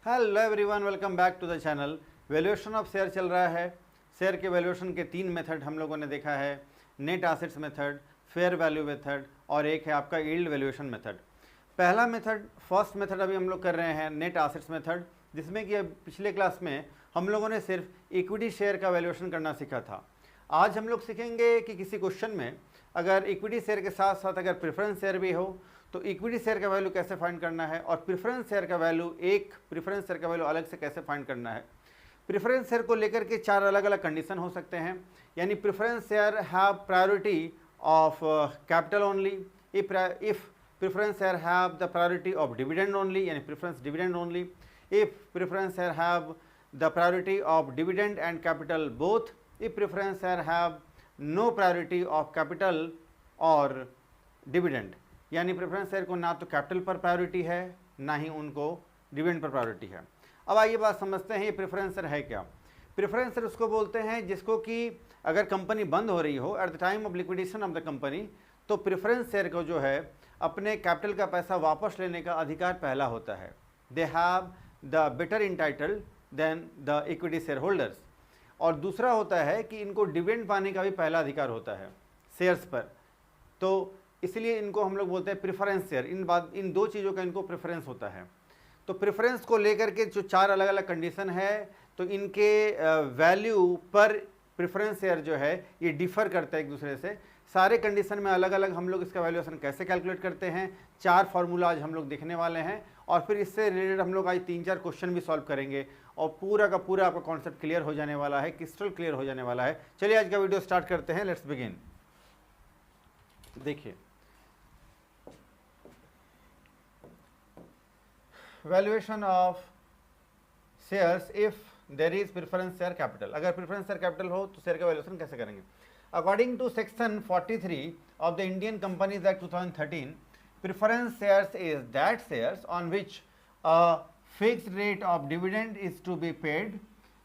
Hello everyone, welcome back to the channel. Valuation of share चल रहा है। Share के वैल्यूएशन के 3 मेथड हम लोगों ने देखा है, net assets method, fair value method और एक है आपका यील्ड वैल्यूएशन मेथड। पहला मेथड, फर्स्ट मेथड अभी हम लोग कर रहे हैं नेट एसेट्स मेथड, जिसमें कि पिछले क्लास में हम लोगों ने सिर्फ इक्विटी शेयर का वैल्यूएशन करना सीखा था। आज हम लोग सीखेंगे कि किसी क्वेश्चन में अगर इक्विटी शेयर के साथ साथ अगर प्रेफरेंस शेयर भी हो तो इक्विटी शेयर का वैल्यू कैसे फाइंड करना है और प्रेफरेंस शेयर का वैल्यू प्रेफरेंस शेयर का वैल्यू अलग से कैसे फाइंड करना है। प्रेफरेंस शेयर को लेकर के 4 अलग अलग कंडीशन हो सकते हैं, यानी preference share have priority of capital only, if preference share have the priority of dividend only, यानी preference dividend only, if preference share have the priority of dividend and capital both, if preference share have no priority of capital और dividend, यानी preference share को ना तो capital पर priority है ना ही उनको डिविडेंड पर प्रायोरिटी है। अब आइए बात समझते हैं ये प्रेफरेंस शेयर है क्या। प्रेफरेंस शेयर उसको बोलते हैं जिसको कि अगर कंपनी बंद हो रही हो at the time of liquidation of the company, तो प्रेफरेंस शेयर को जो है अपने कैपिटल का पैसा वापस लेने का अधिकार पहला होता है। They have the better entitled than the equity share holders. और दूसरा होता है कि इनको डिविडेंड पाने का भी पहला अधिकार होता है शेयर्स पर, तो इसलिए इनको हम लोग बोलते हैं प्रेफरेंस शेयर। इन दो चीज़ों का इनको प्रेफरेंस होता है। तो प्रेफरेंस को लेकर के जो 4 अलग अलग कंडीशन है, तो इनके वैल्यू पर प्रेफरेंस शेयर जो है ये डिफर करता है एक दूसरे से। सारे कंडीशन में अलग अलग हम लोग इसका वैल्यूएशन कैसे कैलकुलेट करते हैं, 4 फार्मूला आज हम लोग देखने वाले हैं और फिर इससे रिलेटेड हम लोग आज 3-4 क्वेश्चन भी सॉल्व करेंगे और पूरा का पूरा आपका कॉन्सेप्ट क्लियर हो जाने वाला है, क्रिस्टल क्लियर हो जाने वाला है। चलिए आज का वीडियो स्टार्ट करते हैं, लेट्स बिगिन। देखिए, valuation of shares if there is preference share capital. अगर प्रेफरेंस शेयर कैपिटल हो तो शेयर का वैल्यूएशन कैसे करेंगे। According to section 43 of the Indian companies act 2013, preference shares is that shares on which a fixed rate of dividend is to be paid.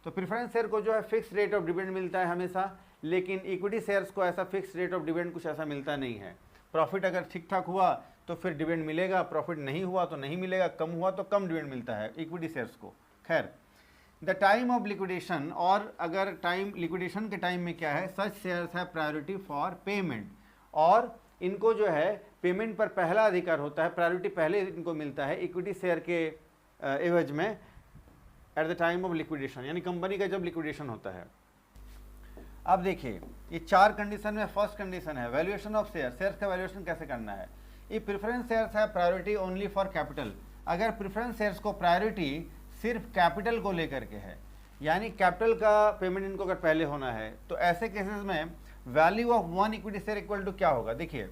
तो preference share को जो है fix rate of dividend मिलता है हमेशा, लेकिन इक्विटी शेयर्स को ऐसा फिक्स रेट ऑफ डिविडेंड कुछ ऐसा मिलता नहीं है। प्रॉफिट अगर ठीक ठाक हुआ तो फिर डिविडेंड मिलेगा, प्रॉफिट नहीं हुआ तो नहीं मिलेगा, कम हुआ तो कम डिविडेंड मिलता है इक्विटी शेयर्स को। खैर, द टाइम ऑफ लिक्विडेशन, और अगर टाइम लिक्विडेशन के टाइम में क्या है, सच शेयर्स है प्रायोरिटी फॉर पेमेंट, और इनको जो है पेमेंट पर पहला अधिकार होता है, प्रायोरिटी पहले इनको मिलता है इक्विटी शेयर के एवज में at the time of liquidation, यानी कंपनी का जब लिक्विडेशन होता है। अब देखिए, ये 4 कंडीशन में फर्स्ट कंडीशन है वैल्यूएशन ऑफ शेयर। शेयर्स का वैल्यूएशन कैसे करना है। ये प्रेफरेंस शेयर्स है प्रायोरिटी ओनली फॉर कैपिटल। अगर प्रेफरेंस शेयर्स को प्रायोरिटी सिर्फ कैपिटल को लेकर के है, यानी कैपिटल का पेमेंट इनको अगर पहले होना है, तो ऐसे केसेस में value of 1 equity share equal to क्या होगा। देखिए,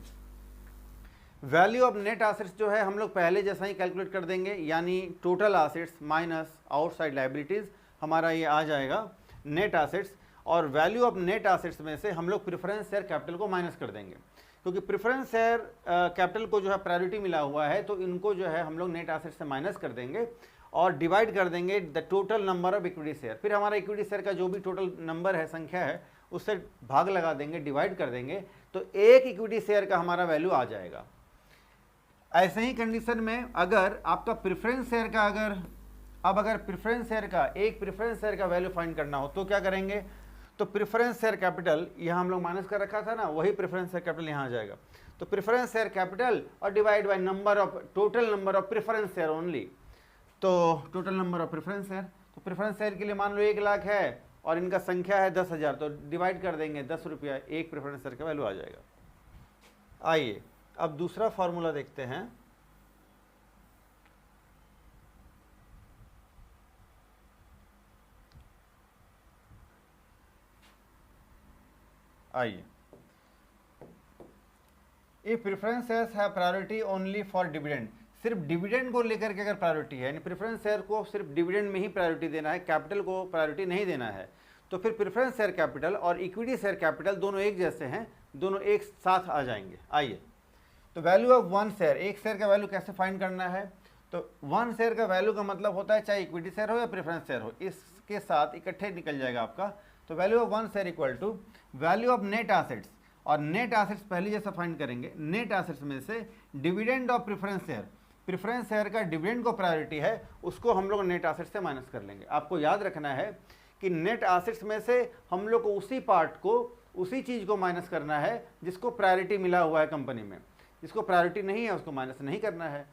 वैल्यू ऑफ नेट एसेट्स जो है हम लोग पहले जैसा ही कैलकुलेट कर देंगे, यानी total assets minus outside liabilities, हमारा ये आ जाएगा नेट एसेट्स, और वैल्यू ऑफ नेट एसेट्स में से हम लोग प्रेफरेंस शेयर कैपिटल को माइनस कर देंगे, क्योंकि प्रेफरेंस शेयर कैपिटल को जो है प्रायोरिटी मिला हुआ है, तो इनको जो है हम लोग नेट एसेट्स से माइनस कर देंगे और डिवाइड कर देंगे the total number of equity share. फिर हमारा इक्विटी शेयर का जो भी टोटल नंबर है, संख्या है, उससे भाग लगा देंगे, डिवाइड कर देंगे, तो एक इक्विटी शेयर का हमारा वैल्यू आ जाएगा। ऐसे ही कंडीशन में अगर आपका प्रेफरेंस शेयर का अगर प्रेफरेंस शेयर का एक प्रेफरेंस शेयर का वैल्यू फाइंड करना हो तो क्या करेंगे, तो प्रेफरेंस शेयर कैपिटल यहाँ हम लोग माइनस कर रखा था ना, वही प्रेफरेंस शेयर कैपिटल यहाँ आ जाएगा। तो प्रेफरेंस शेयर कैपिटल और divide by total number of preference share only, तो total number of preference share. तो प्रेफरेंस शेयर के लिए मान लो 1 लाख है और इनका संख्या है 10,000, तो डिवाइड कर देंगे 10 रुपया, एक प्रेफरेंस शेयर का वैल्यू आ जाएगा। आइए अब दूसरा फॉर्मूला देखते हैं। आइए, इफ प्रेफरेंस शेयर्स है प्रायोरिटी ओनली फॉर डिविडेंड, सिर्फ डिविडेंड को लेकर के अगर प्रायोरिटी है, यानी प्रेफरेंस शेयर को सिर्फ डिविडेंड में ही प्रायोरिटी देना है, कैपिटल को प्रायोरिटी नहीं देना है, तो फिर प्रेफरेंस शेयर कैपिटल और इक्विटी शेयर कैपिटल दोनों एक जैसे हैं, दोनों एक साथ आ जाएंगे। आइए, तो वैल्यू ऑफ 1 शेयर, एक शेयर का वैल्यू कैसे फाइंड करना है, तो 1 शेयर का वैल्यू का मतलब होता है चाहे इक्विटी शेयर हो या प्रेफरेंस शेयर हो, इसके साथ इकट्ठे निकल जाएगा आपका। तो value of 1 share equal to value of net assets, और नेट एसेट्स पहले जैसा फाइंड करेंगे, नेट एसेट्स में से dividend of preference share, preference share का डिविडेंड को प्रायोरिटी है, उसको हम लोग नेट एसेट से माइनस कर लेंगे। आपको याद रखना है कि नेट एसेट्स में से हम लोग को उसी पार्ट को, उसी चीज़ को माइनस करना है जिसको प्रायोरिटी मिला हुआ है कंपनी में। जिसको प्रायोरिटी नहीं है उसको माइनस नहीं करना है।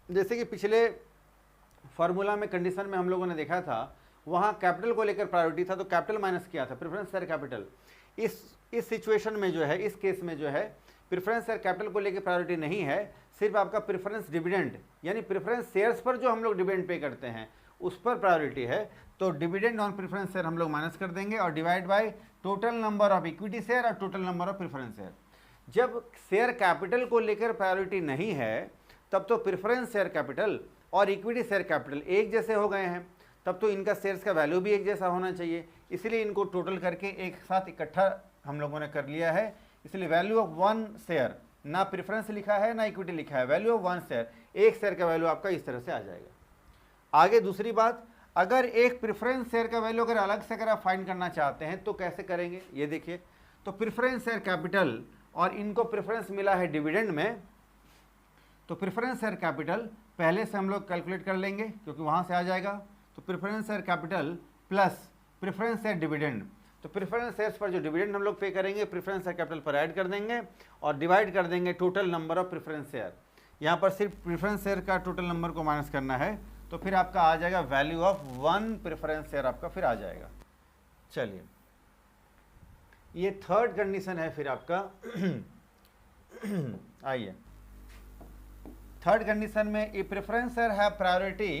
जैसे कि पिछले फार्मूला में कंडीशन में हम लोगों ने देखा था, वहाँ कैपिटल को लेकर प्रायोरिटी था तो कैपिटल माइनस किया था, प्रेफरेंस शेयर कैपिटल। इस सिचुएशन में जो है, इस केस में जो है प्रेफरेंस शेयर कैपिटल को लेकर प्रायोरिटी नहीं है, सिर्फ आपका प्रेफरेंस डिविडेंड यानी प्रेफरेंस शेयर्स पर जो हम लोग डिविडेंड पे करते हैं उस पर प्रायोरिटी है। तो डिविडेंड ऑन प्रेफरेंस शेयर हम लोग माइनस कर देंगे और divide by total number of equity share और total number of preference share. जब शेयर कैपिटल को लेकर प्रायोरिटी नहीं है तब तो प्रेफरेंस शेयर कैपिटल और इक्विटी शेयर कैपिटल एक जैसे हो गए हैं, तब तो इनका शेयर्स का वैल्यू भी एक जैसा होना चाहिए, इसलिए इनको टोटल करके एक साथ इकट्ठा हम लोगों ने कर लिया है। इसलिए वैल्यू ऑफ वन शेयर, ना प्रेफरेंस लिखा है ना इक्विटी लिखा है, वैल्यू ऑफ वन शेयर, एक शेयर का वैल्यू आपका इस तरह से आ जाएगा। आगे दूसरी बात, अगर एक प्रेफरेंस शेयर का वैल्यू अगर अलग से अगर आप फाइंड करना चाहते हैं तो कैसे करेंगे, ये देखिए। तो प्रेफरेंस शेयर कैपिटल और इनको प्रेफरेंस मिला है डिविडेंड में, तो प्रेफरेंस शेयर कैपिटल पहले से हम लोग कैलकुलेट कर लेंगे क्योंकि वहाँ से आ जाएगा। तो preference share capital plus preference share dividend, तो प्रेफरेंस शेयर्स पर जो डिविडेंड हम लोग पे करेंगे प्रेफरेंस शेयर कैपिटल पर ऐड कर देंगे और डिवाइड कर देंगे total number of preference share. यहाँ पर सिर्फ प्रेफरेंस शेयर का टोटल नंबर को माइनस करना है, तो फिर आपका आ जाएगा value of one preference share आपका फिर आ जाएगा। चलिए, ये थर्ड कंडीशन है फिर आपका। आइए, थर्ड कंडीशन में ये प्रेफरेंस शेयर है प्रायोरिटी,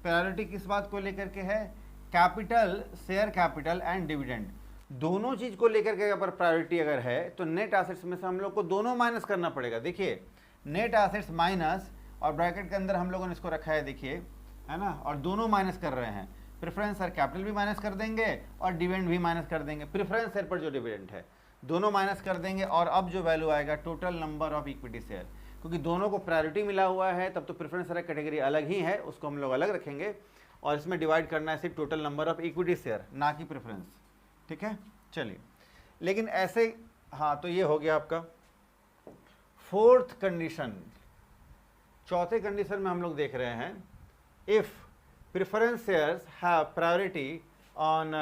प्रायोरिटी किस बात को लेकर के है, capital, share capital and dividend, दोनों चीज को लेकर के अगर प्रायोरिटी अगर है तो नेट एसेट्स में से हम लोग को दोनों माइनस करना पड़ेगा। देखिए, नेट एसेट्स माइनस और ब्रैकेट के अंदर हम लोगों ने इसको रखा है, देखिए, है ना, और दोनों माइनस कर रहे हैं। प्रेफरेंस शेयर कैपिटल भी माइनस कर देंगे और डिविडेंड भी माइनस कर देंगे, प्रेफरेंस शेयर पर जो डिविडेंड है दोनों माइनस कर देंगे। और अब जो वैल्यू आएगा total number of equity share, क्योंकि दोनों को प्रायोरिटी मिला हुआ है तब तो प्रेफरेंस शेयर कैटेगरी अलग ही है, उसको हम लोग अलग रखेंगे और इसमें डिवाइड करना है सिर्फ total number of equity share, ना कि प्रेफरेंस। ठीक है, चलिए, लेकिन ऐसे, हाँ, तो ये हो गया आपका फोर्थ कंडीशन। चौथे कंडीशन में हम लोग देख रहे हैं, if preference shares have priority on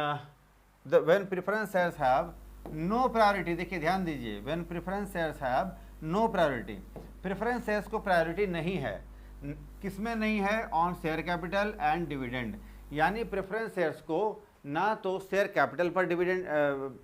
when preference shares have no priority. देखिए, ध्यान दीजिए, when preference shares have no priority, preference shares को प्रायोरिटी नहीं है, किसमें नहीं है, on share capital and dividend, यानी प्रेफरेंस शेयर्स को ना तो शेयर कैपिटल पर डिविडेंड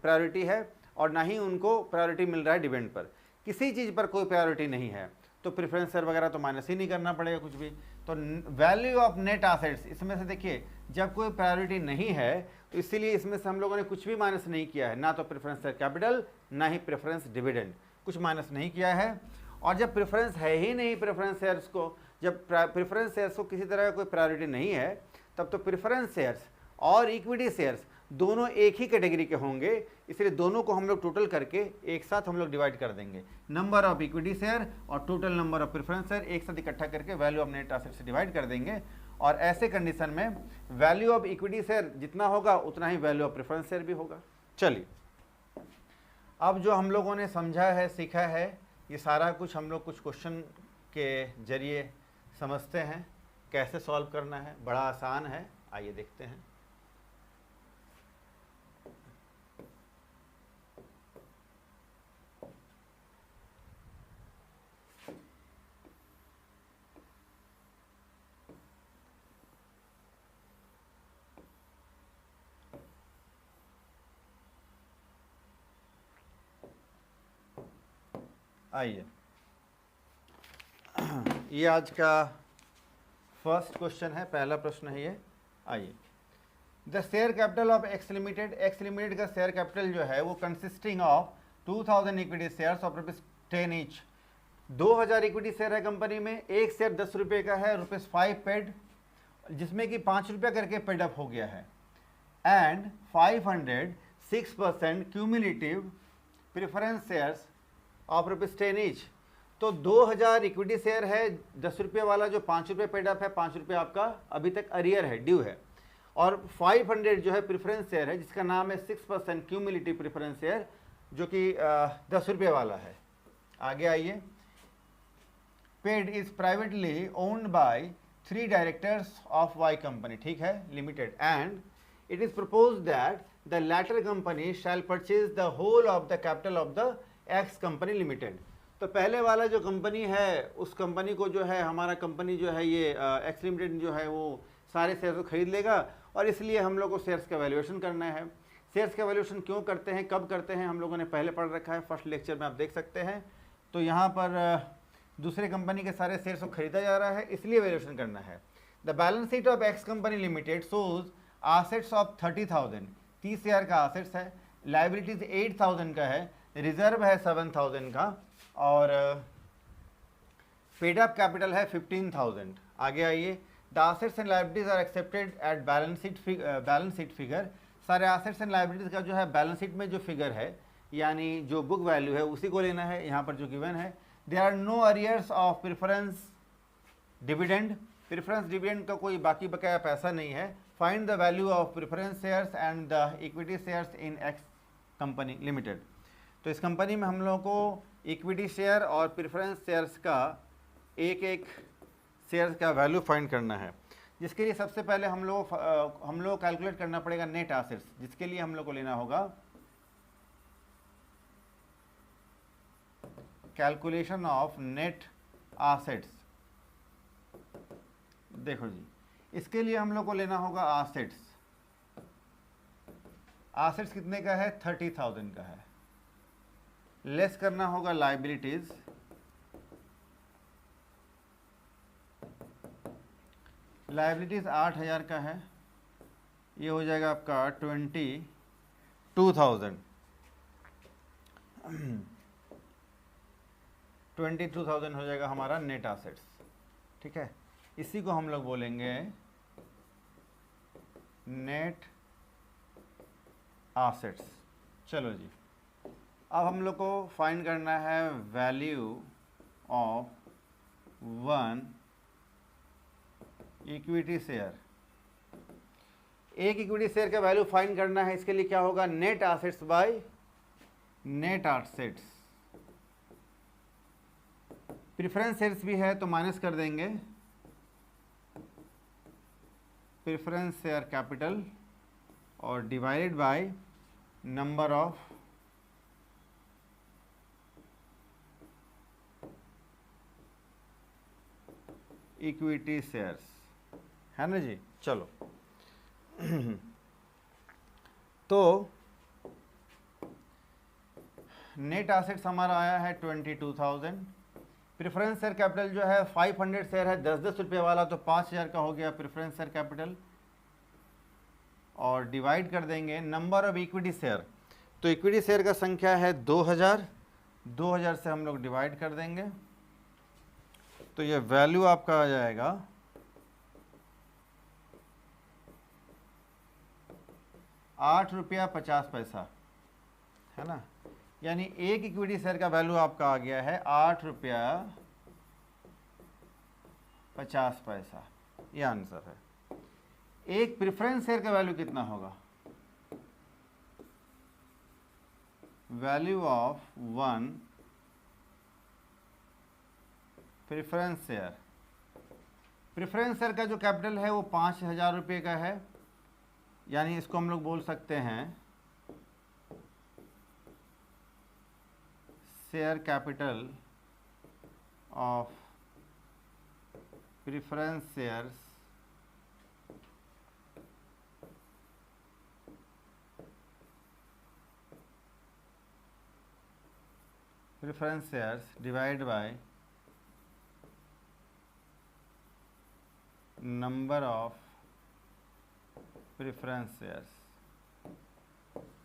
प्रायोरिटी है और ना ही उनको प्रायोरिटी मिल रहा है डिविडेंड पर, किसी चीज़ पर कोई प्रायोरिटी नहीं है, तो प्रेफरेंस शेयर वगैरह तो माइनस ही नहीं करना पड़ेगा कुछ भी। तो वैल्यू ऑफ नेट एसेट्स, इसमें से देखिए जब कोई प्रायोरिटी नहीं है तो इसीलिए इसमें से हम लोगों ने कुछ भी माइनस नहीं किया है, ना तो प्रेफरेंस शेयर कैपिटल ना ही प्रेफरेंस डिविडेंड, कुछ माइनस नहीं किया है। और जब प्रेफरेंस है ही नहीं प्रेफरेंस शेयर्स को, जब प्रेफरेंस शेयर्स को किसी तरह का कोई प्रायोरिटी नहीं है, तब तो प्रेफरेंस शेयर्स और इक्विटी शेयर्स दोनों एक ही कैटेगरी के होंगे, इसलिए दोनों को हम लोग टोटल करके एक साथ हम लोग डिवाइड कर देंगे, नंबर ऑफ इक्विटी शेयर और total number of preference share एक साथ इकट्ठा करके वैल्यू ऑफ नेट एसेट से डिवाइड कर देंगे। और ऐसे कंडीशन में वैल्यू ऑफ इक्विटी शेयर जितना होगा उतना ही वैल्यू ऑफ प्रेफरेंस शेयर भी होगा। चलिए, अब जो हम लोगों ने समझा है, सीखा है, ये सारा कुछ हम लोग कुछ क्वेश्चन के जरिए समझते हैं कैसे सॉल्व करना है। बड़ा आसान है, आइए देखते हैं। आइए, ये आज का फर्स्ट क्वेश्चन है, पहला प्रश्न है ये। आइए, the share capital of x limited, x limited का शेयर कैपिटल जो है वो consisting of 2000 equity shares of ₹10 each. 2000 equity share है कंपनी में, एक शेयर 10 रुपये का है, ₹5 पेड, जिसमें कि 5 रुपया करके पेड अप हो गया है, and 506% cumulative preference shares of ₹10 each. तो 2000 इक्विटी शेयर है, 10 रुपये वाला जो 5 रुपये पेड अप है, 5 रुपये आपका अभी तक अरियर है, ड्यू है, और 500 जो है प्रेफरेंस शेयर है जिसका नाम है 6% क्यूमुलेटिव प्रेफरेंस शेयर जो कि 10 रुपये वाला है। आगे आइए, paid is privately owned by 3 directors of Y company, ठीक है, limited, and it is propose that the latter company shall purchase the whole of the capital of the X company limited. तो पहले वाला जो कंपनी है उस company को जो है हमारा कंपनी जो है ये एक्स लिमिटेड जो है वो सारे शेयर्स को खरीद लेगा, और इसलिए हम लोग को शेयर्स का वैल्यूएशन करना है। शेयर्स का वैल्यूएशन क्यों करते हैं, कब करते हैं, हम लोगों ने पहले पढ़ रखा है, फर्स्ट लेक्चर में आप देख सकते हैं। तो यहाँ पर दूसरे कंपनी के सारे शेयर्स को खरीदा जा रहा है, इसलिए वैल्यूएशन करना है। The balance sheet of x company limited shows assets of 30,000, 30,000 का एसेट्स है, लाइबिलिटीज 8,000 का है, रिजर्व है 7,000 का, और पेड अप कैपिटल है 15,000। आगे आइए, the assets and liabilities are accepted at balance sheet figure. सारे एसेट्स एंड लाइबिलिटीज का जो है बैलेंस शीट में जो फिगर है यानी जो बुक वैल्यू है उसी को लेना है, यहाँ पर जो गिवन है। There are no arrears of preference dividend, preference dividend का कोई बाकी बकाया पैसा नहीं है। Find the value of preference shares and the equity shares in X company limited. तो इस कंपनी में हम लोगों को इक्विटी शेयर और प्रेफरेंस शेयर्स का एक एक शेयर्स का वैल्यू फाइंड करना है, जिसके लिए सबसे पहले हम लोग कैलकुलेट करना पड़ेगा नेट एसेट्स, जिसके लिए हम लोग को लेना होगा कैलकुलेशन ऑफ नेट एसेट्स। देखो जी, इसके लिए हम लोग को लेना होगा एसेट्स। एसेट्स कितने का है, 30,000 का है, लेस करना होगा लाइबिलिटीज, लाइबिलिटीज 8,000 का है, ये हो जाएगा आपका 22,000 22,000 हो जाएगा हमारा नेट एसेट्स, ठीक है। इसी को हम लोग बोलेंगे नेट एसेट्स। चलो जी, अब हम लोग को फाइंड करना है वैल्यू ऑफ 1 इक्विटी शेयर। एक इक्विटी शेयर का वैल्यू फाइंड करना है, इसके लिए क्या होगा, net assets by net assets. Preference shares भी है तो माइनस कर देंगे प्रेफरेंस शेयर कैपिटल और divided by number of equity shares, है ना जी। चलो तो नेट एसेट्स हमारा आया है 22,000। प्रेफरेंस शेयर कैपिटल जो है 500 शेयर है, 10-10 रुपये वाला, तो 5,000 का हो गया प्रेफरेंस शेयर कैपिटल, और डिवाइड कर देंगे नंबर ऑफ इक्विटी शेयर। तो इक्विटी शेयर का संख्या है 2,000, 2,000 से हम लोग डिवाइड कर देंगे, तो ये वैल्यू आपका आ जाएगा 8 रुपया 50 पैसा, है ना। यानी एक इक्विटी शेयर का वैल्यू आपका आ गया है 8 रुपया 50 पैसा, ये आंसर है। एक प्रेफरेंस शेयर का वैल्यू कितना होगा, value of 1 preference share. Preference share का जो कैपिटल है वो 5,000 रुपये का है, यानी इसको हम लोग बोल सकते हैं share capital of preference shares divide by number of preference shares.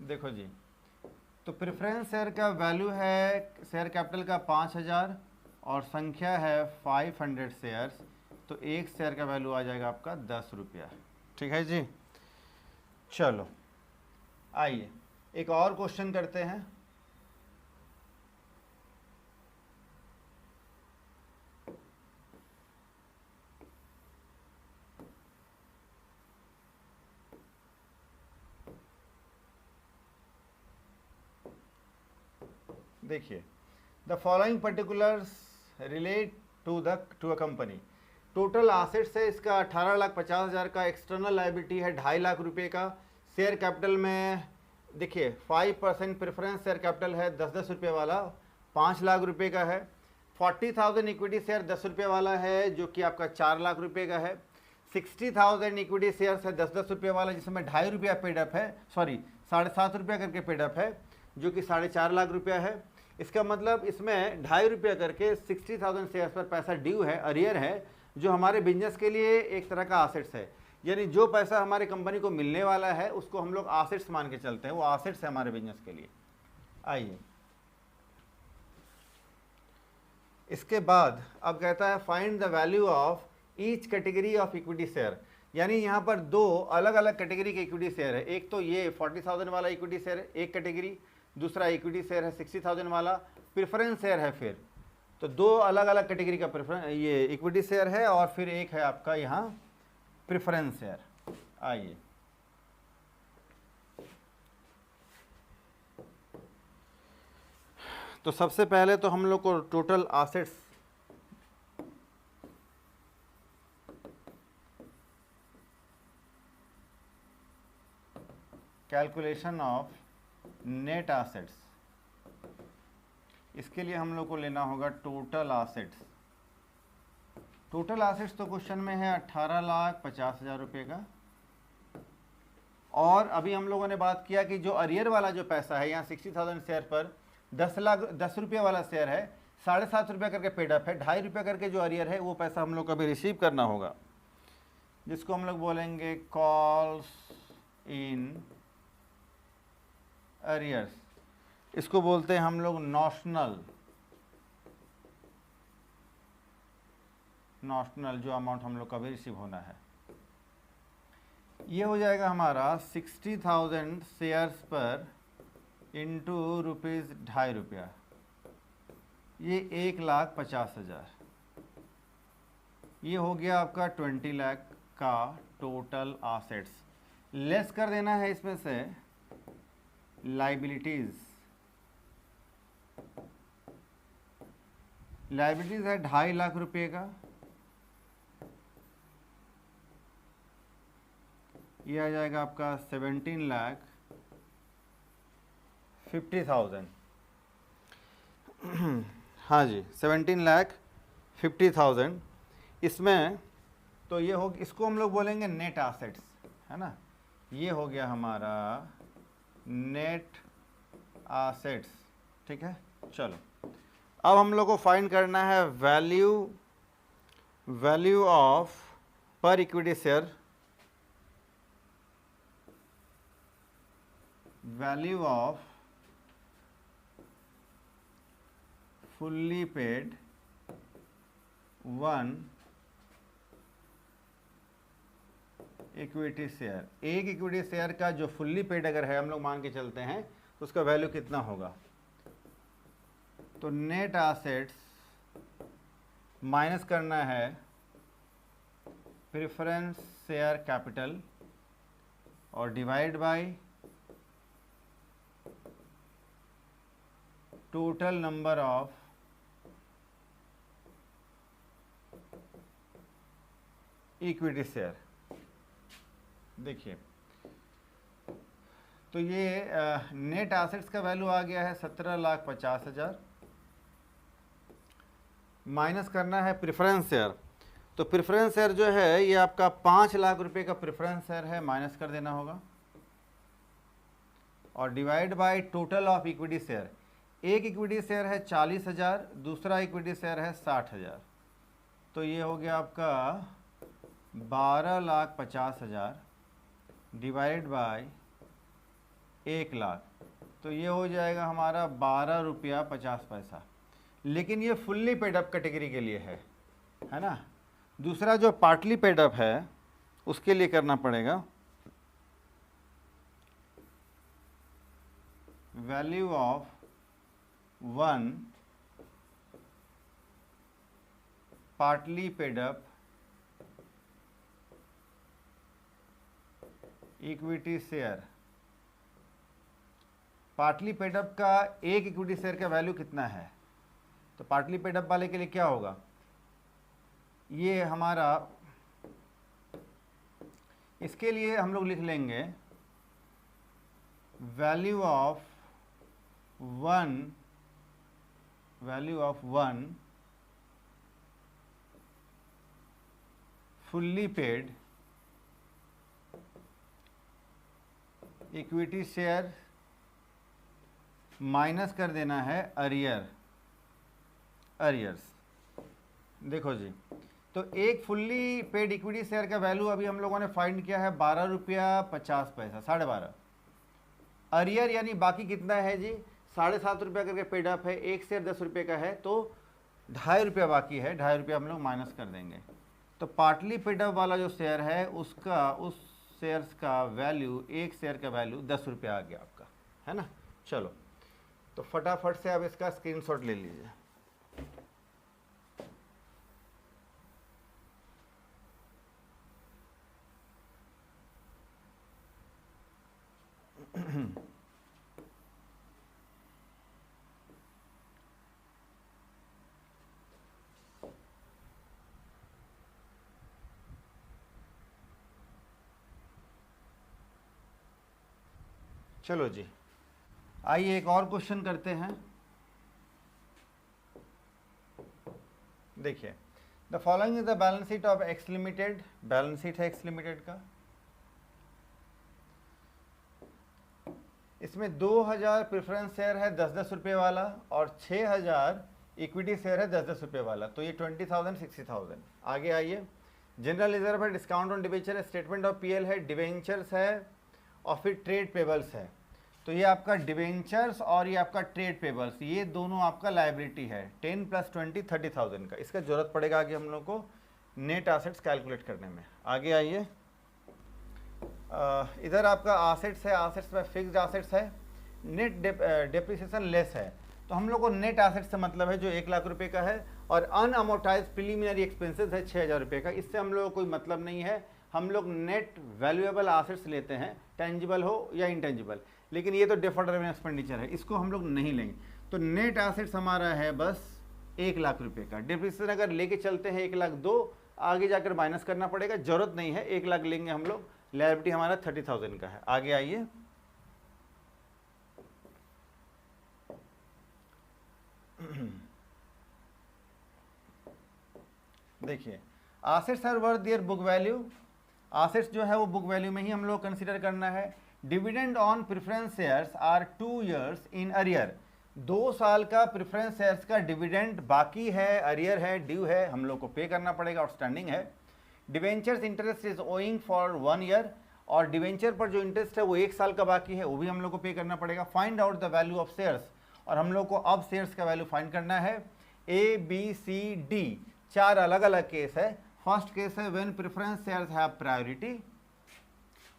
देखो जी, तो प्रेफरेंस शेयर का वैल्यू है शेयर कैपिटल का 5,000 और संख्या है 500 शेयर्स, तो एक शेयर का वैल्यू आ जाएगा आपका 10 रुपया, ठीक है जी। चलो आइए एक और क्वेश्चन करते हैं। देखिए, the following particulars relate to a company. Total assets है इसका 18,50,000 का, एक्सटर्नल लायबिलिटी है 2.5 लाख रुपए का। शेयर कैपिटल में देखिए 5% प्रेफरेंस शेयर कैपिटल है 10-10 रुपये वाला, 5 लाख रुपए का है। 40,000 इक्विटी शेयर 10 रुपये वाला है जो कि आपका 4 लाख रुपए का है। 60,000 इक्विटी शेयर्स है 10-10 रुपये वाला जिसमें 2.5 रुपया पेडअप है, सॉरी 7.5 रुपया करके पेडअप है जो कि 4.5 लाख रुपया है। इसका मतलब इसमें 2.5 रुपया करके 60,000 शेयर्स पर पैसा ड्यू है, अरियर है, जो हमारे बिजनेस के लिए एक तरह का एसेट्स है। यानी जो पैसा हमारे कंपनी को मिलने वाला है उसको हम लोग एसेट्स मान के चलते हैं, वो एसेट्स है हमारे बिजनेस के लिए। आइए इसके बाद अब कहता है find the value of each category of equity share. यानी यहाँ पर दो अलग अलग कैटेगरी के इक्विटी शेयर है। एक तो ये 40,000 वाला इक्विटी शेयर है एक कैटेगरी, दूसरा इक्विटी शेयर है 60,000 वाला प्रेफरेंस शेयर है। फिर तो दो अलग अलग कैटेगरी का प्रेफरेंस ये इक्विटी शेयर है और फिर एक है आपका यहाँ प्रेफरेंस शेयर। आइए तो सबसे पहले तो हम लोग को total assets calculation of net assets, इसके लिए हम लोग को लेना होगा टोटल एसेट्स। टोटल एसेट्स तो क्वेश्चन में है 18,50,000 रुपये का। और अभी हम लोगों ने बात किया कि जो अरियर वाला जो पैसा है यहाँ 60,000 शेयर पर 10 रुपये वाला शेयर है, 7.5 रुपया करके पेडअप है, 2.5 रुपया करके जो अरियर है वो पैसा हम लोग को अभी रिसीव करना होगा, जिसको हम लोग बोलेंगे कॉल्स इन अरियर्स। इसको बोलते हैं हम लोग नॉशनल जो अमाउंट हम लोग का भी रिसीव होना है। ये हो जाएगा हमारा 60,000 शेयर्स पर इंटू ₹2.5 रुपया, ये 1,50,000। ये हो गया आपका 20 लाख का टोटल एसेट्स। लेस कर देना है इसमें से लाइबिलिटीज। लाइबिलिटीज है 2.5 लाख रुपए का, ये आ जाएगा आपका 17,50,000। हाँ जी 17,50,000। इसमें तो ये हो, इसको हम लोग बोलेंगे नेट एसेट्स, है ना। ये हो गया हमारा नेट एसेट्स, ठीक है। चलो अब हम लोग को फाइंड करना है वैल्यू ऑफ पर equity share, value off fully paid 1 equity share. एक इक्विटी शेयर का जो फुल्ली पेड अगर है हम लोग मान के चलते हैं तो उसका वैल्यू कितना होगा। तो नेट एसेट्स माइनस करना है प्रेफरेंस शेयर कैपिटल और divide by total number of equity share. देखिए तो ये नेट एसेट्स का वैल्यू आ गया है 17,50,000, माइनस करना है प्रेफरेंस शेयर। तो प्रेफरेंस शेयर जो है ये आपका 5 लाख रुपए का प्रेफरेंस शेयर है, माइनस कर देना होगा और divide by total of equity share. एक इक्विटी शेयर है 40,000, दूसरा इक्विटी शेयर है 60,000, तो ये हो गया आपका 12,50,000 डिवाइड बाय 1 लाख, तो ये हो जाएगा हमारा 12 रुपया 50 पैसा। लेकिन ये फुल्ली पेडअप कैटेगरी के लिए है ना। दूसरा जो पार्टली पेडअप है उसके लिए करना पड़ेगा value of 1 partly paid up equity share. Partly paid up का एक इक्विटी शेयर का वैल्यू कितना है, तो पार्टली पेडअप वाले के लिए क्या होगा, ये हमारा, इसके लिए हम लोग लिख लेंगे value of one fully paid equity share minus कर देना है अरियर्स। देखो जी, तो एक फुल्ली पेड इक्विटी शेयर का वैल्यू अभी हम लोगों ने फाइंड किया है 12 रुपया 50 पैसा, 12.5। अरियर यानी बाकी कितना है जी, 7.5 रुपया करके पेड अप है, एक शेयर 10 रुपये का है तो 2.5 रुपया बाकी है, 2.5 रुपया हम लोग माइनस कर देंगे। तो पार्टली पेड अप वाला जो शेयर है उसका, उस शेयर्स का वैल्यू, एक शेयर का वैल्यू 10 रुपया आ गया आपका, है ना। चलो तो फटाफट से अब इसका स्क्रीनशॉट ले लीजिए। चलो जी, आइए एक और क्वेश्चन करते हैं। देखिए, the following is the balance sheet of x limited, balance sheet है एक्स लिमिटेड का। इसमें 2000 प्रेफरेंस शेयर है 10-10 रुपये वाला और 6000 इक्विटी शेयर है 10-10 रुपये वाला, तो ये 20,000 60,000। आगे आइए, जनरल रिजर्व है, डिस्काउंट ऑन डिवेंचर है, स्टेटमेंट ऑफ पीएल है, डिवेंचर्स है और फिर ट्रेड पेबल्स है। तो ये आपका डिवेंचर्स और ये आपका ट्रेड पेबल्स, ये दोनों आपका लायबिलिटी है। 10 + 20 30,000 का, इसका जरूरत पड़ेगा आगे हम लोग को नेट एसेट्स कैलकुलेट करने में। आगे आइए, इधर आपका एसेट्स है, एसेट्स में फिक्स्ड एसेट्स है, नेट डेप्रिसिएशन लेस है। तो हम लोग को नेट एसेट्स से मतलब है जो 1 लाख रुपए का है और अनअमोर्टाइज प्रीलिमिनरी एक्सपेंसेस है 6,000 रुपये का, इससे हम लोग को कोई मतलब नहीं है। हम लोग नेट वैल्यूएबल एसेट्स लेते हैं, टेंजिबल हो या इंटेंजिबल, लेकिन ये तो डिफर्ड रेवेन्यू एक्सपेंडिचर है, इसको हम लोग नहीं लेंगे। तो नेट एसेट्स हमारा है बस 1 लाख रुपए का। डिप्रिसिएशन अगर लेके चलते हैं 1,02,000, आगे जाकर माइनस करना पड़ेगा, जरूरत नहीं है, 1 लाख लेंगे हम लोग। लायबिलिटी हमारा 30,000 का है। आगे आइए, देखिए, assets are worth their book value, assets जो है वो बुक वैल्यू में ही हम लोग कंसीडर करना है। Dividend on preference shares are 2 years in arrear, 2 साल का प्रेफरेंस शेयर्स का डिविडेंड बाकी है, अरियर है, ड्यू है, हम लोग को पे करना पड़ेगा, आउटस्टैंडिंग है। Debentures interest is owing for 1 year, और डिवेंचर पर जो इंटरेस्ट है वो 1 साल का बाकी है, वो भी हम लोग को पे करना पड़ेगा। Find out the value of shares, और हम लोग को अब शेयर्स का वैल्यू फाइंड करना है। ए बी सी डी 4 अलग अलग केस है। फर्स्ट केस है when preference shares have priority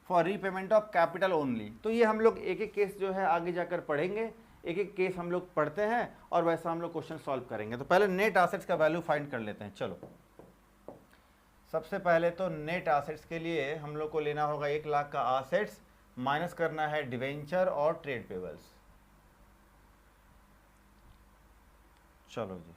for repayment of capital only. तो ये हम लोग एक एक केस जो है आगे जाकर पढ़ेंगे, एक एक केस हम लोग पढ़ते हैं और वैसा हम लोग क्वेश्चन सॉल्व करेंगे। तो पहले नेट एसेट्स का वैल्यू फाइंड कर लेते हैं। चलो, सबसे पहले तो नेट एसेट्स के लिए हम लोग को लेना होगा 1 लाख का एसेट्स, माइनस करना है डिवेंचर और ट्रेड पेबल्स। चलो जी,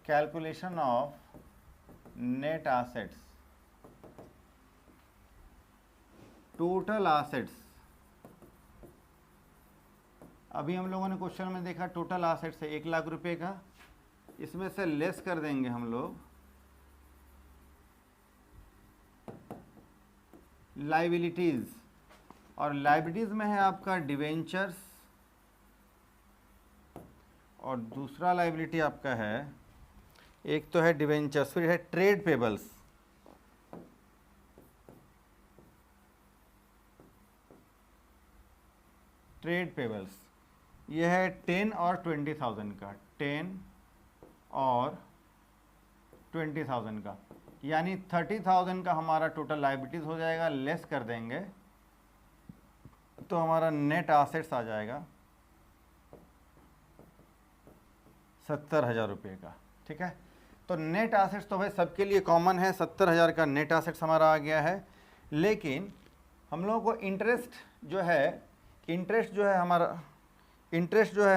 calculation of net assets, total assets. अभी हम लोगों ने क्वेश्चन में देखा टोटल एसेट्स है 1 लाख रुपए का, इसमें से लेस कर देंगे हम लोग लाइबिलिटीज, और लाइबिलिटीज में है आपका डिवेंचर्स और दूसरा लाइबिलिटी आपका है, एक तो है डिवेंचर्स, फिर है ट्रेड पेबल्स। ट्रेड पेबल्स ये है 10 और 20,000 का, 10 और 20,000 का, यानी 30,000 का हमारा टोटल लाइबिलिटीज हो जाएगा। लेस कर देंगे तो हमारा नेट एसेट्स आ जाएगा 70,000 रुपये का। ठीक है, तो नेट एसेट्स तो भाई सबके लिए कॉमन है, 70,000 का नेट एसेट्स हमारा आ गया है। लेकिन हम लोगों को इंटरेस्ट जो है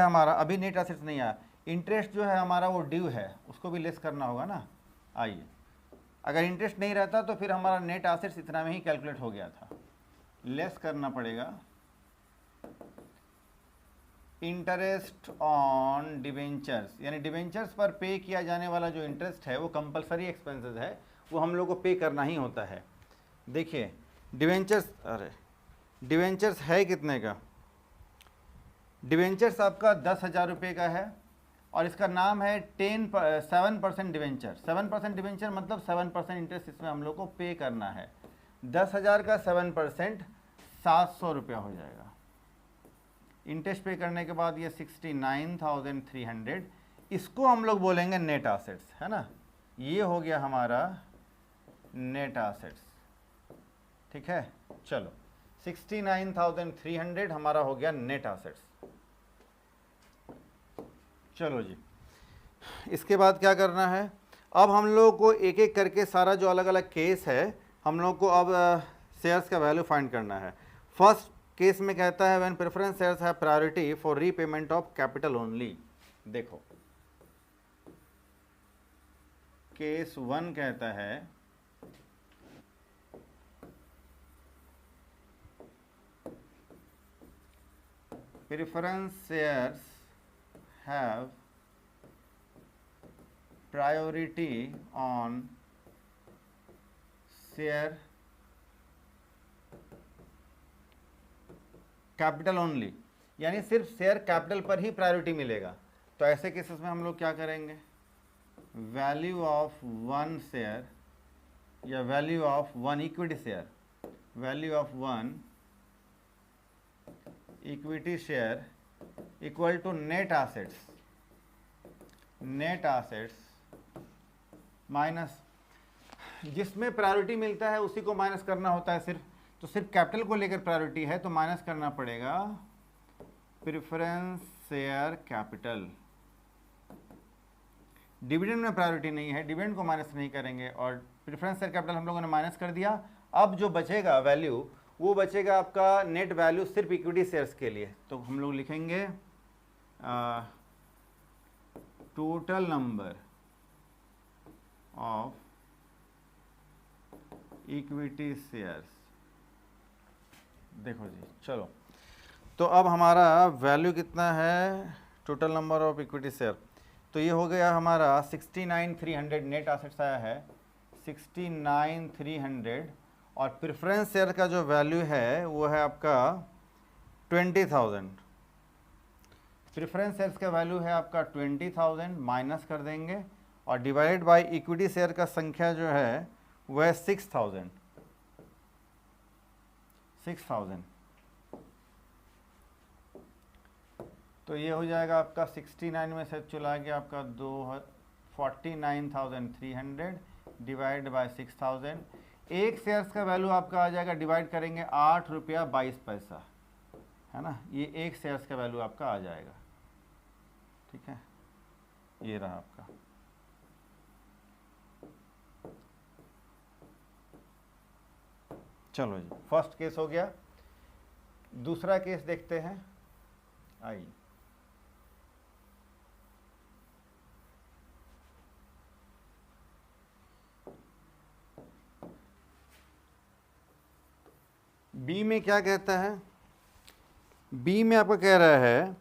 हमारा अभी नेट एसेट्स नहीं आया, इंटरेस्ट जो है हमारा वो ड्यू है, उसको भी लेस करना होगा ना। आइए, अगर इंटरेस्ट नहीं रहता तो फिर हमारा नेट एसेट्स इतना में ही कैलकुलेट हो गया था, लेस करना पड़ेगा इंटरेस्ट ऑन डिवेंचर्स, यानी डिवेंचर्स पर पे किया जाने वाला जो इंटरेस्ट है वो कंपलसरी एक्सपेंसेस है, वो हम लोग को पे करना ही होता है। देखिए डिवेंचर्स है कितने का, डिवेंचर्स आपका 10,000 रुपये का है और इसका नाम है 7% डिवेंचर। 7% डिवेंचर मतलब 7% इंटरेस्ट इसमें हम लोग को पे करना है। 10,000 का 7% 700 रुपया हो जाएगा। इंटरेस्ट पे करने के बाद ये 69,300, इसको हम लोग बोलेंगे नेट एसेट्स, है ना। ये हो गया हमारा नेट एसेट्स, ठीक है। चलो 69,300 हमारा हो गया नेट एसेट्स। चलो जी, इसके बाद क्या करना है, अब हम लोग को एक एक करके सारा जो अलग अलग केस है हम लोग को अब शेयर्स का वैल्यू फाइंड करना है। फर्स्ट केस में कहता है when preference shares have priority for repayment of capital only. देखो केस 1 कहता है preference shares have priority on share capital only, यानी सिर्फ शेयर कैपिटल पर ही प्रायोरिटी मिलेगा। तो ऐसे केसेस में हम लोग क्या करेंगे, वैल्यू ऑफ 1 शेयर या value of 1 equity share, value of 1 equity share equal to net assets minus, जिसमें प्रायोरिटी मिलता है उसी को माइनस करना होता है सिर्फ। तो सिर्फ कैपिटल को लेकर प्रायोरिटी है तो माइनस करना पड़ेगा प्रेफरेंस शेयर कैपिटल। डिविडेंड में प्रायोरिटी नहीं है, डिविडेंड को माइनस नहीं करेंगे और प्रेफरेंस शेयर कैपिटल हम लोगों ने माइनस कर दिया। अब जो बचेगा वैल्यू वो बचेगा आपका नेट वैल्यू सिर्फ इक्विटी शेयर्स के लिए। तो हम लोग लिखेंगे total number of equity shares. देखो जी, चलो तो अब हमारा वैल्यू कितना है, total number of equity share, तो ये हो गया हमारा 69,300 नेट एसेट्स आया है 69,300 और प्रेफरेंस शेयर का जो वैल्यू है वो है आपका 20,000। प्रेफरेंस शेयर्स का वैल्यू है आपका 20,000, माइनस कर देंगे और डिवाइडेड बाय इक्विटी शेयर का संख्या जो है वह है 6,000। तो ये हो जाएगा आपका 69 में से चला गया आपका 49,300 डिवाइड बाय 6,000। एक शेयर्स का वैल्यू आपका आ जाएगा, डिवाइड करेंगे 8 रुपया 22 पैसा, है ना। ये एक शेयर्स का वैल्यू आपका आ जाएगा, ठीक है। ये रहा आपका। चलो जी, फर्स्ट केस हो गया। दूसरा केस देखते हैं, आइए। बी में क्या कहता है, बी में आपको कह रहा है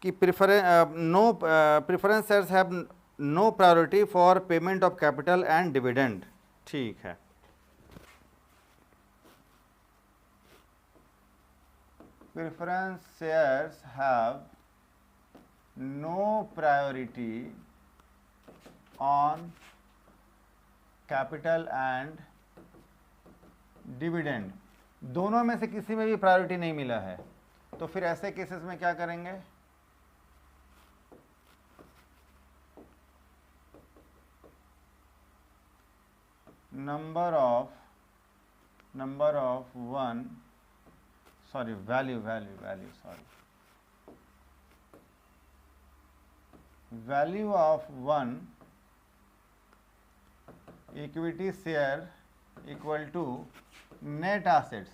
कि preference shares have no priority for payment of capital and dividend. ठीक है, preference shares have no priority on capital and dividend, दोनों में से किसी में भी प्रायोरिटी नहीं मिला है। तो फिर ऐसे केसेस में क्या करेंगे, value of 1 equity share equal to net assets.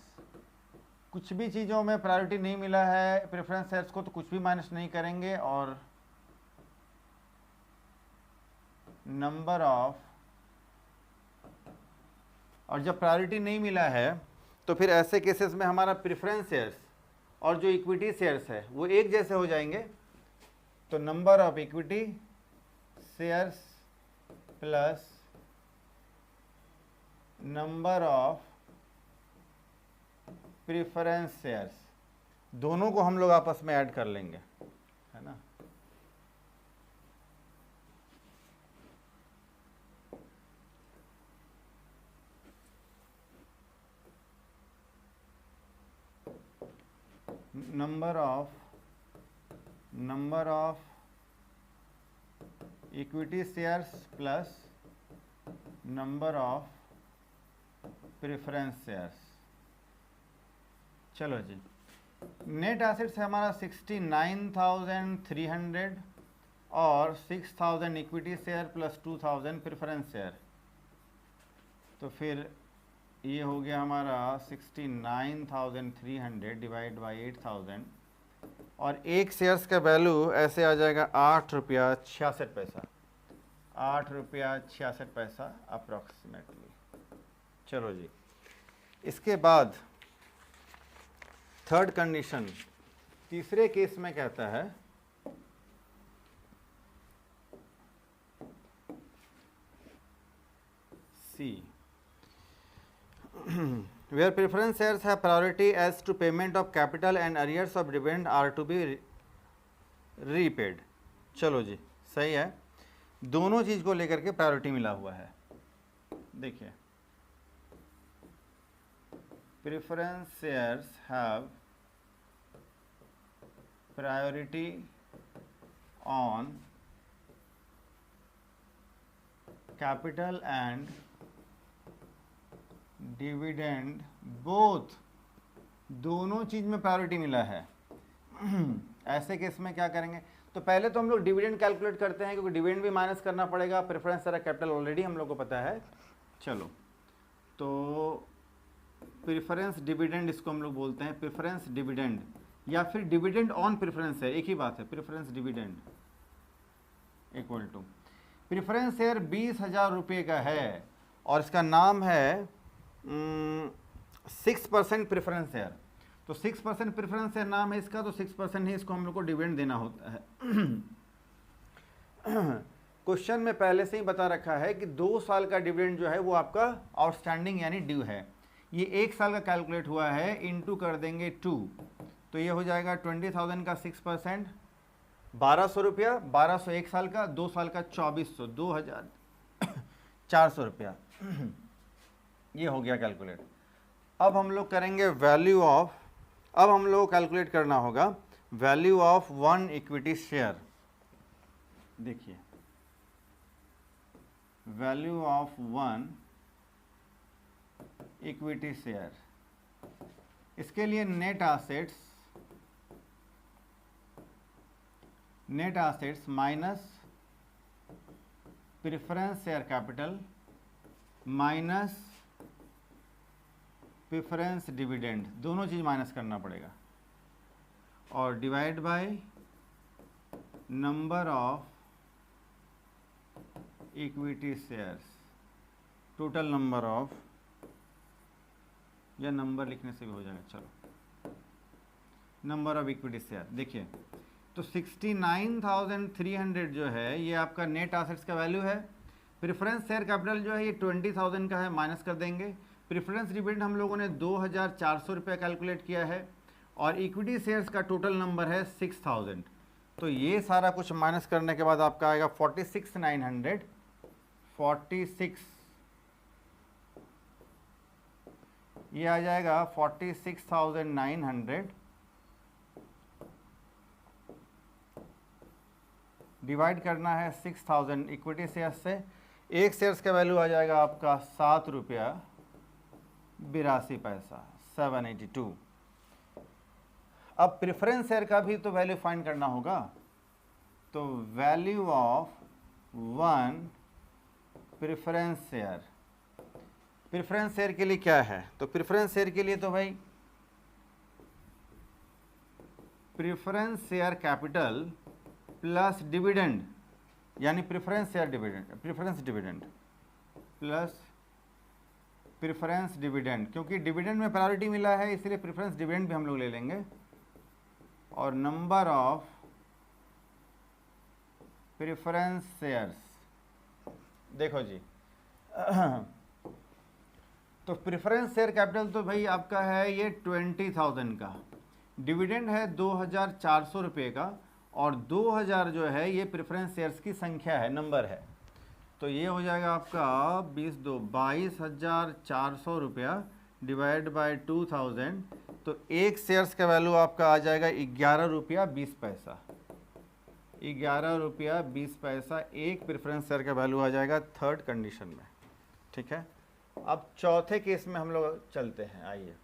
कुछ भी चीज़ों में प्रायोरिटी नहीं मिला है प्रेफरेंस शेयर्स को तो कुछ भी माइनस नहीं करेंगे, और नंबर ऑफ, और जब प्रायोरिटी नहीं मिला है तो फिर ऐसे केसेस में हमारा प्रेफरेंस शेयर्स और जो इक्विटी शेयर्स है वो एक जैसे हो जाएंगे। तो number of equity shares plus number of preference shares, दोनों को हम लोग आपस में ऐड कर लेंगे, है ना। Number of equity shares plus number of preference shares. चलो जी, नेट एसेट्स है हमारा 69,300 और 6,000 equity share plus 2,000 preference share, तो फिर ये हो गया हमारा 69,300 डिवाइड बाई 8,000, और एक शेयर्स का वैल्यू ऐसे आ जाएगा 8 रुपया 66 पैसा, 8 रुपया 66 पैसा अप्रॉक्सीमेटली। चलो जी, इसके बाद थर्ड कंडीशन, तीसरे केस में कहता है सी, where preference shares have priority as to payment of capital and arrears of dividend are to be repaid। चलो जी, सही है, दोनों चीज को लेकर के प्रायोरिटी मिला हुआ है। देखिए, preference shares have priority on capital and dividend both, दोनों चीज में प्रायोरिटी मिला है। ऐसे केस में क्या करेंगे, तो पहले तो हम लोग डिविडेंड कैलकुलेट करते हैं क्योंकि डिविडेंड भी माइनस करना पड़ेगा, प्रेफरेंस शेयर कैपिटल ऑलरेडी हम लोग को पता है। चलो, तो प्रेफरेंस डिविडेंड इसको हम लोग बोलते हैं, प्रेफरेंस डिविडेंड या फिर डिविडेंड ऑन प्रेफरेंस शेयर, एक ही बात है। Preference dividend equal to preference share 20,000 रुपये का है और इसका नाम है 6% प्रेफरेंस शेयर, तो 6% प्रेफरेंस शेयर नाम है इसका, तो 6% ही इसको हम लोग को डिविडेंड देना होता है। क्वेश्चन में पहले से ही बता रखा है कि 2 साल का डिविडेंड जो है वो आपका आउटस्टैंडिंग यानी ड्यू है। ये 1 साल का कैलकुलेट हुआ है, इनटू कर देंगे 2, तो ये हो जाएगा 20,000 का 6%, 1,200 रुपया, 1,200 1 साल का, 2 साल का 2,400, 2,400 रुपया। ये हो गया कैलकुलेट। अब हम लोग करेंगे वैल्यू ऑफ, अब हम लोग कैलकुलेट करना होगा वैल्यू ऑफ 1 इक्विटी शेयर। देखिए, वैल्यू ऑफ 1 इक्विटी शेयर, इसके लिए net assets minus preference share capital minus preference dividend, दोनों चीज माइनस करना पड़ेगा, और divide bye number of equity shares, total number of, या नंबर लिखने से भी हो जाएगा। चलो, नंबर ऑफ इक्विटी शेयर। देखिए, तो 69,300 जो है ये आपका नेट एसेट्स का वैल्यू है। प्रेफरेंस शेयर कैपिटल जो है ये 20,000 का है, माइनस कर देंगे। प्रेफरेंस डिविडेंड हम लोगों ने 2,400 रुपये कैलकुलेट किया है, और इक्विटी शेयर्स का टोटल नंबर है 6,000, तो ये सारा कुछ माइनस करने के बाद आपका आएगा 46,900, 46, ये आ जाएगा 46,900 डिवाइड करना है 6,000 इक्विटी शेयर्स से। एक शेयर्स का वैल्यू आ जाएगा आपका 7 रुपया 82 पैसा, 782। अब प्रेफरेंस शेयर का भी तो वैल्यू फाइंड करना होगा, तो value of 1 preference share, preference share के लिए क्या है, तो प्रेफरेंस शेयर के लिए तो भाई preference share capital plus dividend, यानी preference share dividend, preference dividend plus preference dividend, क्योंकि डिविडेंड में प्रायोरिटी मिला है इसलिए प्रेफरेंस डिविडेंड भी हम लोग ले लेंगे, और नंबर ऑफ प्रेफरेंस शेयर्स। देखो जी तो प्रेफरेंस शेयर कैपिटल तो भाई आपका है ये 20,000 का, डिविडेंड है 2,400 रुपये का, और 2,000 जो है ये प्रेफरेंस शेयर्स की संख्या है, नंबर है, तो ये हो जाएगा आपका 22,400 रुपया डिवाइड बाय 2,000, तो एक शेयर्स का वैल्यू आपका आ जाएगा 11 रुपया 20 पैसा, 11 रुपया 20 पैसा एक प्रेफरेंस शेयर का वैल्यू आ जाएगा थर्ड कंडीशन में। ठीक है, अब चौथे केस में हम लोग चलते हैं, आइए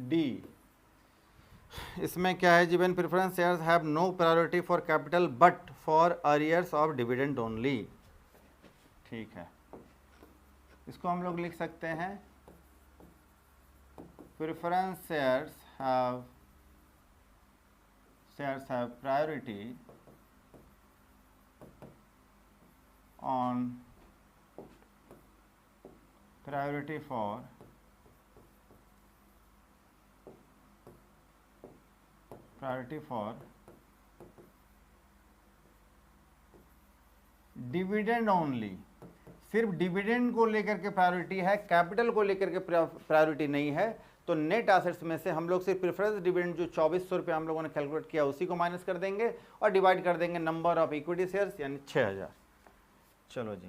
डी। इसमें क्या है जी, when preference shares have no priority for capital but for arrears of dividend only. ठीक है, इसको हम लोग लिख सकते हैं preference shares have priority on priority for dividend only, सिर्फ डिविडेंड को लेकर के प्रायोरिटी है, कैपिटल को लेकर के प्रायोरिटी नहीं है, तो नेट एसेट्स में से हम लोग सिर्फ प्रेफरेंस डिविडेंड जो 2400 रुपये हम लोगों ने कैलकुलेट किया उसी को माइनस कर देंगे और डिवाइड कर देंगे नंबर ऑफ इक्विटी शेयर्स यानी 6000। चलो जी,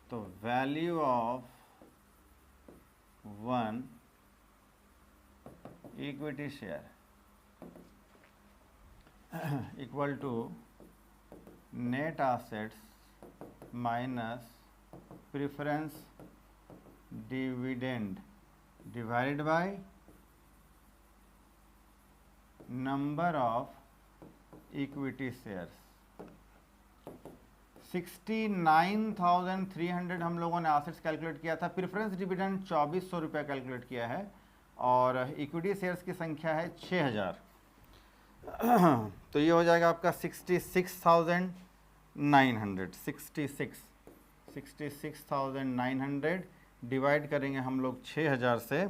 तो value of 1 equity share equal to net assets minus preference dividend divided by number of equity shares. 69,300 हम लोगों ने एसेट्स कैलकुलेट किया था, प्रेफरेंस डिविडेंड 2400 रुपया कैलकुलेट किया है, और इक्विटी शेयर्स की संख्या है 6000, तो ये हो जाएगा आपका 66,900 डिवाइड करेंगे हम लोग 6000 से,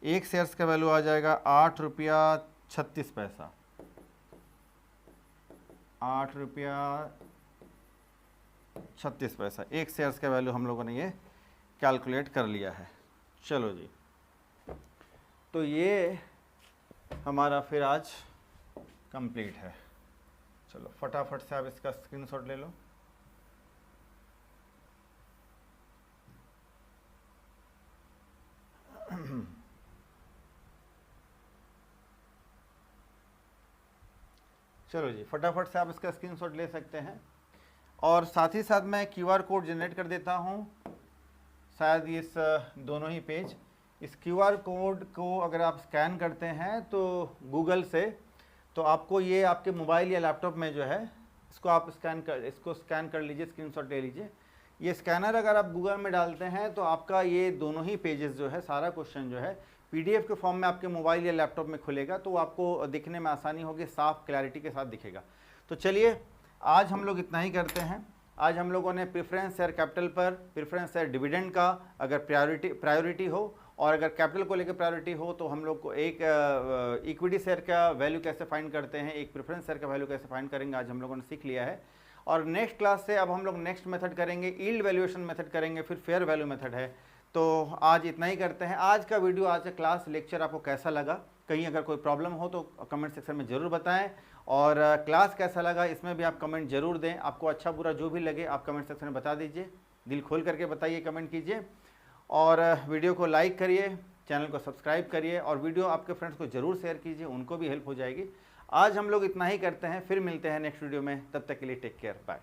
एक शेयर्स का वैल्यू आ जाएगा 8 रुपया 36 पैसा, 8 रुपया 36 पैसा एक शेयर्स का वैल्यू हम लोगों ने ये कैलकुलेट कर लिया है। चलो जी, तो ये हमारा फिर आज कंप्लीट है। चलो फटाफट से आप इसका स्क्रीनशॉट ले लो। चलो जी, फटाफट से आप इसका स्क्रीनशॉट ले सकते हैं, और साथ ही साथ मैं क्यूआर कोड जनरेट कर देता हूँ, शायद इस दोनों ही पेज, इस क्यूआर कोड को अगर आप स्कैन करते हैं तो गूगल से, तो आपको ये आपके मोबाइल या लैपटॉप में जो है इसको आप स्कैन कर लीजिए, स्क्रीनशॉट ले लीजिए। ये स्कैनर अगर आप गूगल में डालते हैं तो आपका ये दोनों ही पेजेस जो है, सारा क्वेश्चन जो है पीडीएफ के फॉर्म में आपके मोबाइल या लैपटॉप में खुलेगा, तो आपको दिखने में आसानी होगी, साफ क्लैरिटी के साथ दिखेगा। तो चलिए आज हम लोग इतना ही करते हैं। आज हम लोगों ने प्रेफरेंस शेयर कैपिटल पर, प्रेफरेंस शेयर डिविडेंड का अगर प्रायोरिटी हो और अगर कैपिटल को लेकर प्रायोरिटी हो तो हम लोग को एक इक्विटी शेयर का वैल्यू कैसे फाइंड करते हैं, एक प्रेफरेंस शेयर का वैल्यू कैसे फाइंड करेंगे, आज हम लोगों ने सीख लिया है। और नेक्स्ट क्लास से अब हम लोग नेक्स्ट मेथड करेंगे, यील्ड वैल्यूएशन मेथड करेंगे, फिर फेयर वैल्यू मेथड है। तो आज इतना ही करते हैं। आज का वीडियो, आज का क्लास लेक्चर आपको कैसा लगा, कहीं अगर कोई प्रॉब्लम हो तो कमेंट सेक्शन में ज़रूर बताएं, और क्लास कैसा लगा इसमें भी आप कमेंट जरूर दें। आपको अच्छा बुरा जो भी लगे आप कमेंट सेक्शन में बता दीजिए, दिल खोल करके बताइए, कमेंट कीजिए, और वीडियो को लाइक करिए, चैनल को सब्सक्राइब करिए, और वीडियो आपके फ्रेंड्स को ज़रूर शेयर कीजिए, उनको भी हेल्प हो जाएगी। आज हम लोग इतना ही करते हैं, फिर मिलते हैं नेक्स्ट वीडियो में, तब तक के लिए टेक केयर, बाय।